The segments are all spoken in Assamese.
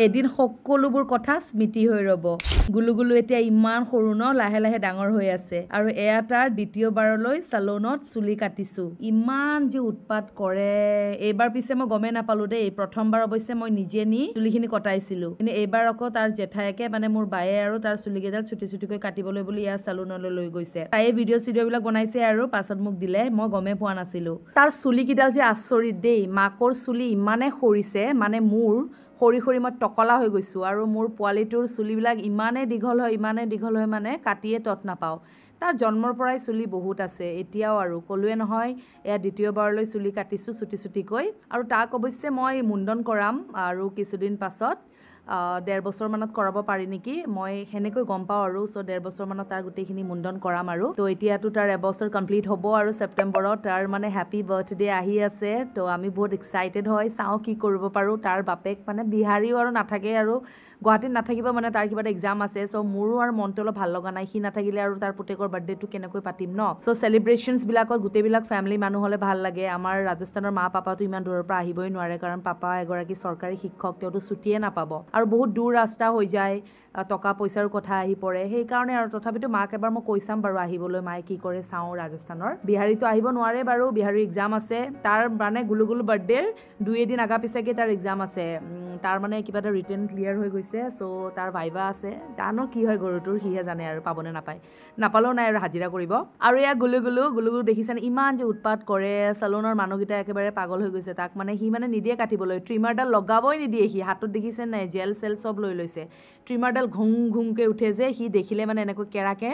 এদিন সকলোবোৰ কথা স্মৃতি হৈ ৰব গুলুগুলু এতিয়া ইমান সৰু ন লাহে লাহে ডাঙৰ হৈ আছে আৰু এয়া তাৰ দ্বিতীয়বাৰলৈ সালনত চুলি কাটিছো ইমান যে উৎপাত কৰে এইবাৰ পিছে মই গমে নাপালো দেই প্ৰথমবাৰ অৱশ্যে মই নিজে নি চুলিখিনি কটাইছিলো কিন্তু এইবাৰ আকৌ তাৰ জেঠায়েকে মানে মোৰ বায়ে আৰু তাৰ চুলি কেইডাল ছুটি ছুটিকৈ কাটিবলৈ বুলি ইয়া সালনলৈ লৈ গৈছে তাই ভিডিঅ' বিলাক বনাইছে আৰু পাছত মোক দিলে মই গমে পোৱা নাছিলো তাৰ চুলি কেইডাল যে আচৰিত দেই মাকৰ চুলি ইমানে সৰিছে মানে মোৰ খৰি খৰি মই টকলা হৈ গৈছো আৰু মোৰ পোৱালিটোৰ চুলিবিলাক ইমানে দীঘল হয় মানে কাটিয়ে তত নাপাওঁ তাৰ জন্মৰ পৰাই চুলি বহুত আছে এতিয়াও আৰু কলোৱে নহয় এয়া দ্বিতীয়বাৰলৈ চুলি কাটিছো ছুটি ছুটিকৈ আৰু তাক অৱশ্যে মই মুণ্ডন কৰাম আৰু কিছুদিন পাছত 1.5 বছৰ মানত কৰাব পাৰি নেকি মই হেনেকৈ গম পাওঁ আৰু সো 1.5 বছৰ মানত তাৰ গোটেইখিনি মুণ্ডন কৰাম আৰু তো এতিয়াতো তাৰ 1 বছৰ কমপ্লিট হ'ব আৰু সেপ্টেম্বৰত তাৰ মানে হ্যাপি বাৰ্থডে আহি আছে তো আমি বহুত এক্সাইটেড হয় চাও কি কৰিব পাৰো তাৰ বাপেক মানে বিহাৰীও আৰু নাথাকে আৰু গুৱাহাটীত নাথাকিব মানে তাৰ কিবা এক্সাম আছে সো মোৰো আৰু মনটো অলপ ভাল লগা নাই সি নাথাকিলে আৰু তাৰ পুতেকৰ বাৰ্থডেটো কেনেকৈ পাতিম ন সো সেলিব্ৰেশনছ বিলাকত গোটেইবিলাক ফ্যামিলি মানুহ হলে ভাল লাগে আমাৰ ৰাজস্থানৰ মা পাপাটো ইমান দূৰৰ পৰা আহিবই নোৱাৰে কাৰণ পাপা এগৰাকী চৰকাৰী শিক্ষক তেওঁটো ছুটিয়ে নাপাব আৰু বহুত দূৰ ৰাস্তা হৈ যায় টকা পইচাৰ কথা আহি পৰে সেই কাৰণে আৰু তথাপিতো মাক এবাৰ মই কৈ চাম বাৰু আহিবলৈ মায়ে কি কৰে চাও ৰাজস্থানৰ বিহাৰীটো আহিব নোৱাৰে বাৰু বিহাৰীৰ এক্সাম আছে তাৰ মানে গুলুগুলু বাৰ্থডেৰ 2 দিন আগা পিছাকে তাৰ এক্সাম আছে তাৰ মানে কিবা এটা ৰিটেন ক্লিয়াৰ হৈ গৈছে সো তাৰ ভাইবা আছে জানো কি হয় গৰুটোৰ হিহে জানে আৰু পাবনে নাপায় নাপালেও নাই আৰু হাজিৰা কৰিব আৰু এয়া গুলুগুলু দেখিছেনে ইমান যে উৎপাত কৰে সালনৰ মানুহগিটা একেবাৰে পাগল হৈ গৈছে তাক মানে সি মানে নিদিয়ে কাটিবলৈ ট্ৰিমাৰডাল লগাবই নিদিয়ে সি হাতত দেখিছে নাই জেল সেল সব লৈ লৈছে ট্ৰিমাৰডাল ঘুং ঘুংকে উঠে যে সি দেখিলে মানে এনেকৈ কেৰাকে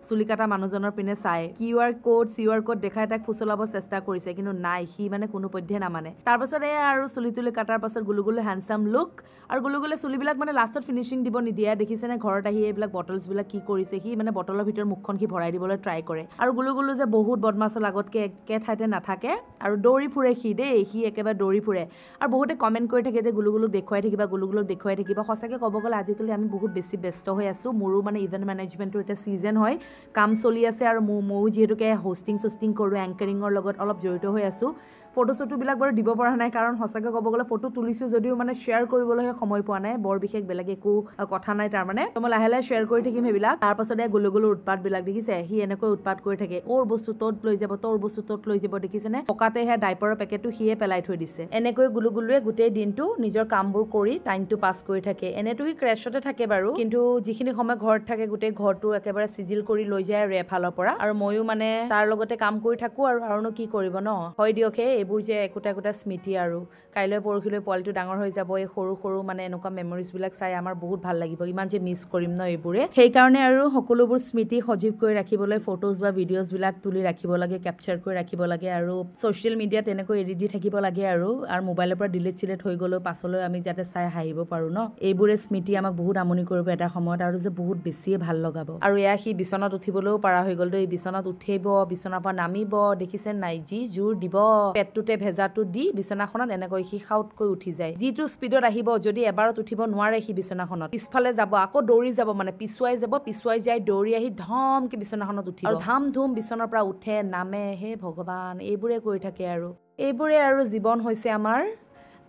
চুলি কাটা মানুহজনৰ পিনে চাই কিউআৰ কোড দেখাই তাক ফুচলাব চেষ্টা কৰিছে কিন্তু নাই সি মানে কোনো পধ্যে নামানে তাৰ পাছত এয়া আৰু চুলি তুলি কাটাৰ পাছত গুলুগুলু হ্যান্ডসাম লুক আৰু গুলুগুলে চুলিবিলাক মানে লাষ্টত ফিনিশিং দিব নিদিয়ে দেখিছেনে ঘৰত আহি এইবিলাক বটলছ বিলাক কি কৰিছে সি মানে বটলৰ ভিতৰত মুখখন সি ভৰাই দিবলৈ ট্ৰাই কৰে আৰু গুলুগুলু যে বহুত বদমাছৰ আগতকে একে ঠাইতে নাথাকে আৰু দৌৰি ফুৰে সি দেই সি একেবাৰে দৌৰি ফুৰে আৰু বহুতে কমেন্ট কৰি থাকে যে গুলুগুলুক দেখুৱাই থাকিবা সঁচাকে ক'ব গ'লে আজিকালি আমি বহুত বেছি ব্যস্ত হৈ আছো মোৰো মানে ইভেন্ট মেনেজমেন্টৰ এটা সিজন হয় কাম চলি আছে আৰু ময়ো যিহেতুকে হোষ্টিং কৰো এংকাৰিঙৰ লগত অলপ জড়িত হৈ আছো ফটো বিলাক বাৰু দিব পৰা নাই কাৰণ সঁচাকে ক'ব গ'লে ফটো তুলিছো যদিও মানে শ্বেয়াৰ কৰিবলৈ সময় পোৱা নাই বৰ বিশেষ বেলেগ একো কথা নাই তাৰ মানে মই লাহে লাহে শ্বেয়াৰ কৰি থাকিম সেইবিলাক তাৰ পাছতে গুলুগুলুৰ উৎপাত বিলাক দেখিছে সি এনেকৈ উৎপাত কৰি থাকে ওৰ বস্তু তত লৈ যাব তোৰ বস্তু তত লৈ যাব দেখিছেনে পকাতে হে ডাইপাৰৰ পেকেটটো হিয়ে পেলাই থৈ দিছে এনেকৈ গুলুগুলুৱে গোটেই দিনটো নিজৰ কামবোৰ কৰি টাইমটো পাছ কৰি থাকে এনেতো সি ক্ৰেছতে থাকে বাৰু কিন্তু যিখিনি সময় ঘৰত থাকে গোটেই ঘৰটো একেবাৰে সিজিল কৰি লৈ যায় আৰু এফালৰ পৰা আৰু ময়ো মানে তাৰ লগতে কাম কৰি থাকো আৰুনো কি কৰিব ন হয় দিয়ক হে এইবোৰ যে একোটা স্মৃতি আৰু কাইলৈ পৰহিলৈ পোৱালিটো ডাঙৰ হৈ যাব এই সৰু সৰু মানে এনেকুৱা মেমৰিজ বিলাক চাই আমাৰ বহুত ভাল লাগিব ইমান যে মিছ কৰিম ন এইবোৰে সেইকাৰণে আৰু সকলোবোৰ স্মৃতি সজীৱ কৰি ৰাখিবলৈ ফটোজ বা ভিডিঅ'জ বিলাক তুলি ৰাখিব লাগে কেপচাৰ কৰি ৰাখিব লাগে আৰু ছ'চিয়েল মিডিয়াত তেনেকৈ এৰি দি থাকিব লাগে আৰু মোবাইলৰ পৰা ডিলিট চিলেট হৈ গ'লেও পাছলৈ আমি যাতে চাই হাঁহিব পাৰো ন এইবোৰে স্মৃতি আমাক বহুত আমনি কৰিব এটা সময়ত আৰু যে বহুত বেছিয়ে ভাল লগাব আৰু এয়া সি বিচনাত উঠিবলৈও পাৰা হৈ গ'ল দেই বিচনাত উঠিব বিচনাৰ পৰা নামিব দেখিছে নাই যি জোৰ দিব পেটটোতে ভেজাটো দি বিচনাখনত এনেকৈ সি খাউতকৈ উঠি যায় যিটো স্পীডত আহিব যদি এবাৰত উঠিব নোৱাৰে সি বিচনাখনত পিছফালে যাব আকৌ দৌৰি যাব মানে পিছুৱাই যায় দৌৰি আহি ধমকে বিচনাখনত উঠিব আৰু ধাম ধুম বিচনাৰ পৰা উঠে নামে হে ভগৱান এইবোৰে কৰি থাকে আৰু এইবোৰে আৰু জীৱন হৈছে আমাৰ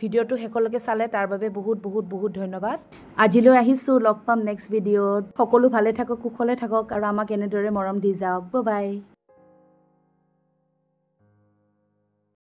ভিডিঅ'টো শেষলৈকে চালে তাৰ বাবে বহুত ধন্যবাদ আজিলৈ আহিছো লগ পাম নেক্সট ভিডিঅ'ত সকলো ভালে থাকক কুশলে থাকক আৰু আমাক এনেদৰে মৰম দি যাওক বাই